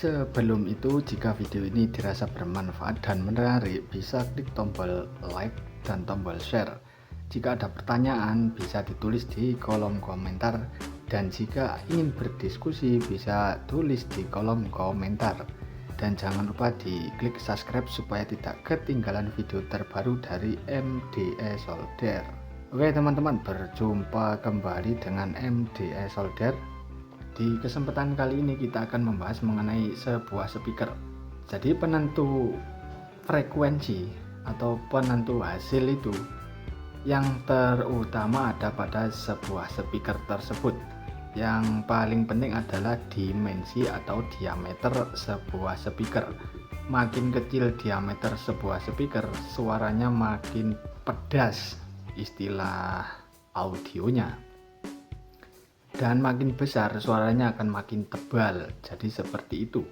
Sebelum itu, jika video ini dirasa bermanfaat dan menarik, bisa klik tombol like dan tombol share. Jika ada pertanyaan, bisa ditulis di kolom komentar. Dan jika ingin berdiskusi, bisa tulis di kolom komentar. Dan jangan lupa diklik subscribe supaya tidak ketinggalan video terbaru dari MDE Solder. Oke teman-teman, berjumpa kembali dengan MDE Solder. Di kesempatan kali ini kita akan membahas mengenai sebuah speaker. Jadi penentu frekuensi atau penentu hasil itu yang terutama ada pada sebuah speaker tersebut. Yang paling penting adalah dimensi atau diameter sebuah speaker. Makin kecil diameter sebuah speaker, suaranya makin pedas, istilah audionya. Dan makin besar suaranya akan makin tebal. Jadi seperti itu.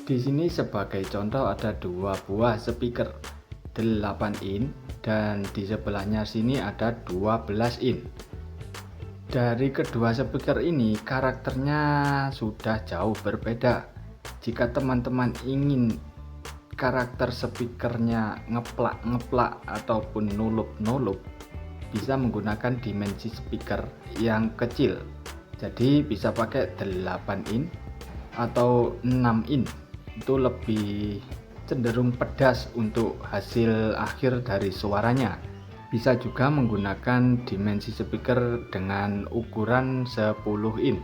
Di sini sebagai contoh ada dua buah speaker 8 in dan di sebelahnya sini ada 12 in. Dari kedua speaker ini karakternya sudah jauh berbeda. Jika teman-teman ingin karakter speakernya ngeplak-ngeplak ataupun nulup-nulup, bisa menggunakan dimensi speaker yang kecil. Jadi bisa pakai 8 in atau 6 in. Itu lebih cenderung pedas untuk hasil akhir dari suaranya. Bisa juga menggunakan dimensi speaker dengan ukuran 10 in.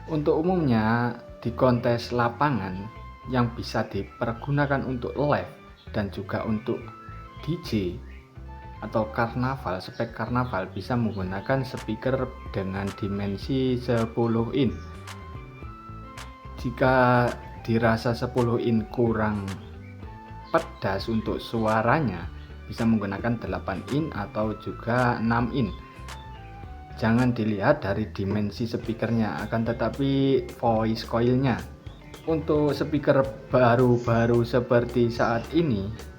Untuk umumnya di kontes lapangan yang bisa dipergunakan untuk live dan juga untuk DJ atau karnaval, spek karnaval bisa menggunakan speaker dengan dimensi 10 in. Jika dirasa 10 in kurang pedas untuk suaranya, bisa menggunakan 8 in atau juga 6 in. Jangan dilihat dari dimensi speakernya, akan tetapi voice coilnya. Untuk speaker baru-baru seperti saat ini,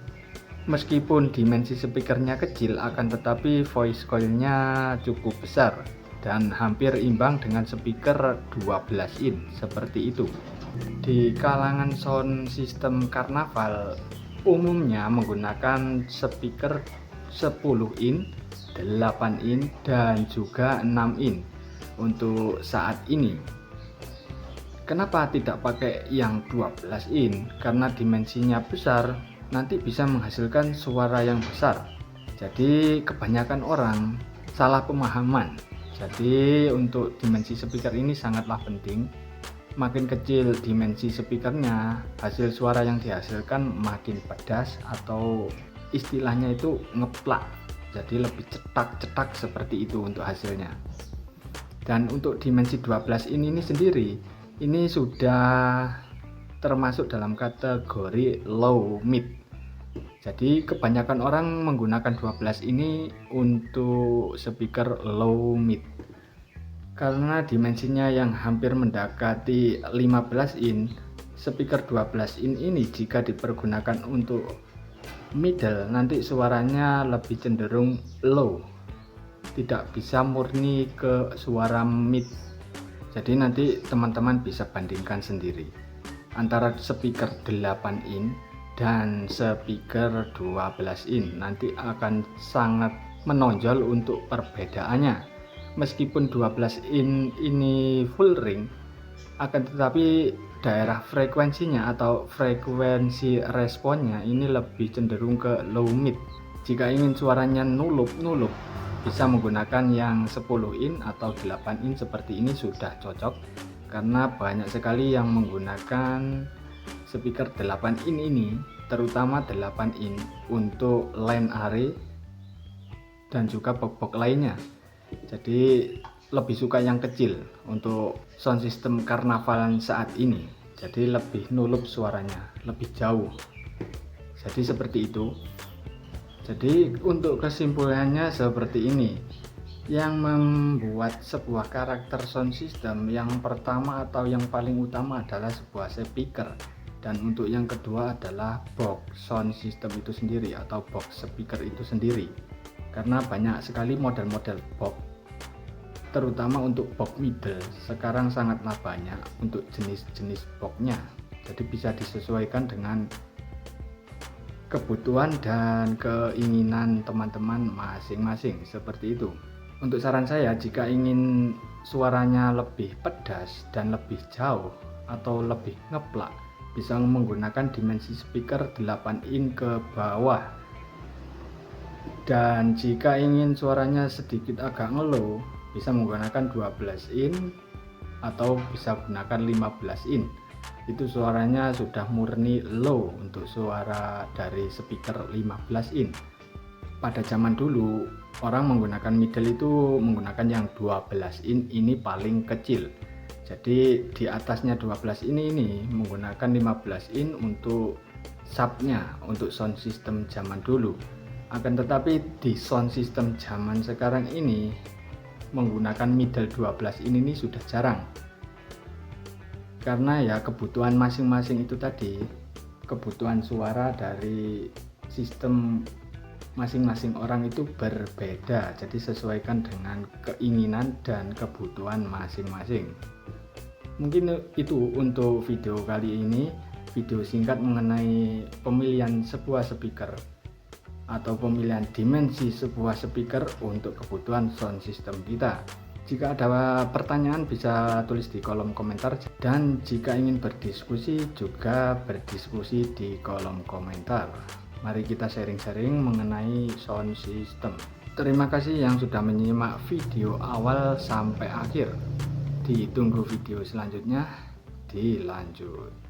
meskipun dimensi speakernya kecil, akan tetapi voice coilnya cukup besar dan hampir imbang dengan speaker 12 in seperti itu. Di kalangan sound system karnaval umumnya menggunakan speaker 10 in, 8 in dan juga 6 in untuk saat ini. Kenapa tidak pakai yang 12 in? Karena dimensinya besar, nanti bisa menghasilkan suara yang besar. Jadi kebanyakan orang salah pemahaman. Jadi untuk dimensi speaker ini sangatlah penting. Makin kecil dimensi speakernya, hasil suara yang dihasilkan makin pedas atau istilahnya itu ngeplak. Jadi lebih cetak-cetak seperti itu untuk hasilnya. Dan untuk dimensi 12 ini sendiri, ini sudah termasuk dalam kategori low mid. Jadi kebanyakan orang menggunakan 12 ini untuk speaker low mid karena dimensinya yang hampir mendekati 15 in. Speaker 12 in ini jika dipergunakan untuk middle, nanti suaranya lebih cenderung low, tidak bisa murni ke suara mid. Jadi nanti teman-teman bisa bandingkan sendiri antara speaker 8 in dan speaker 12 in, nanti akan sangat menonjol untuk perbedaannya. Meskipun 12 in ini full ring, akan tetapi daerah frekuensinya atau frekuensi responnya ini lebih cenderung ke low mid. Jika ingin suaranya nulup-nulup, bisa menggunakan yang 10 in atau 8 in seperti ini sudah cocok, karena banyak sekali yang menggunakan speaker 8 in ini, terutama 8 in untuk line array dan juga box-box lainnya. Jadi lebih suka yang kecil untuk sound system karnaval saat ini. Jadi lebih nulup suaranya, lebih jauh. Jadi seperti itu. Jadi untuk kesimpulannya seperti ini. Yang membuat sebuah karakter sound system, yang pertama atau yang paling utama adalah sebuah speaker. Dan untuk yang kedua adalah box sound system itu sendiri atau box speaker itu sendiri. Karena banyak sekali model-model box, terutama untuk box middle sekarang sangatlah banyak untuk jenis-jenis boxnya. Jadi bisa disesuaikan dengan kebutuhan dan keinginan teman-teman masing-masing, seperti itu. Untuk saran saya, jika ingin suaranya lebih pedas dan lebih jauh atau lebih ngeplak, bisa menggunakan dimensi speaker 8 in ke bawah. Dan jika ingin suaranya sedikit agak ngelow, bisa menggunakan 12 in atau bisa gunakan 15 in. Itu suaranya sudah murni low untuk suara dari speaker 15 in. Pada zaman dulu orang menggunakan middle itu menggunakan yang 12 in, ini paling kecil. Jadi di atasnya 12 ini menggunakan 15 in untuk subnya, untuk sound system zaman dulu. Akan tetapi di sound system zaman sekarang ini menggunakan middle 12 in ini sudah jarang. Karena ya kebutuhan masing-masing itu tadi, kebutuhan suara dari sistem masing-masing orang itu berbeda, jadi sesuaikan dengan keinginan dan kebutuhan masing-masing. Mungkin itu untuk video kali ini, video singkat mengenai pemilihan sebuah speaker atau pemilihan dimensi sebuah speaker untuk kebutuhan sound system kita. Jika ada pertanyaan bisa tulis di kolom komentar, dan jika ingin berdiskusi juga berdiskusi di kolom komentar. Mari kita sharing-sharing mengenai sound system. Terima kasih yang sudah menyimak video awal sampai akhir. Ditunggu video selanjutnya, dilanjut.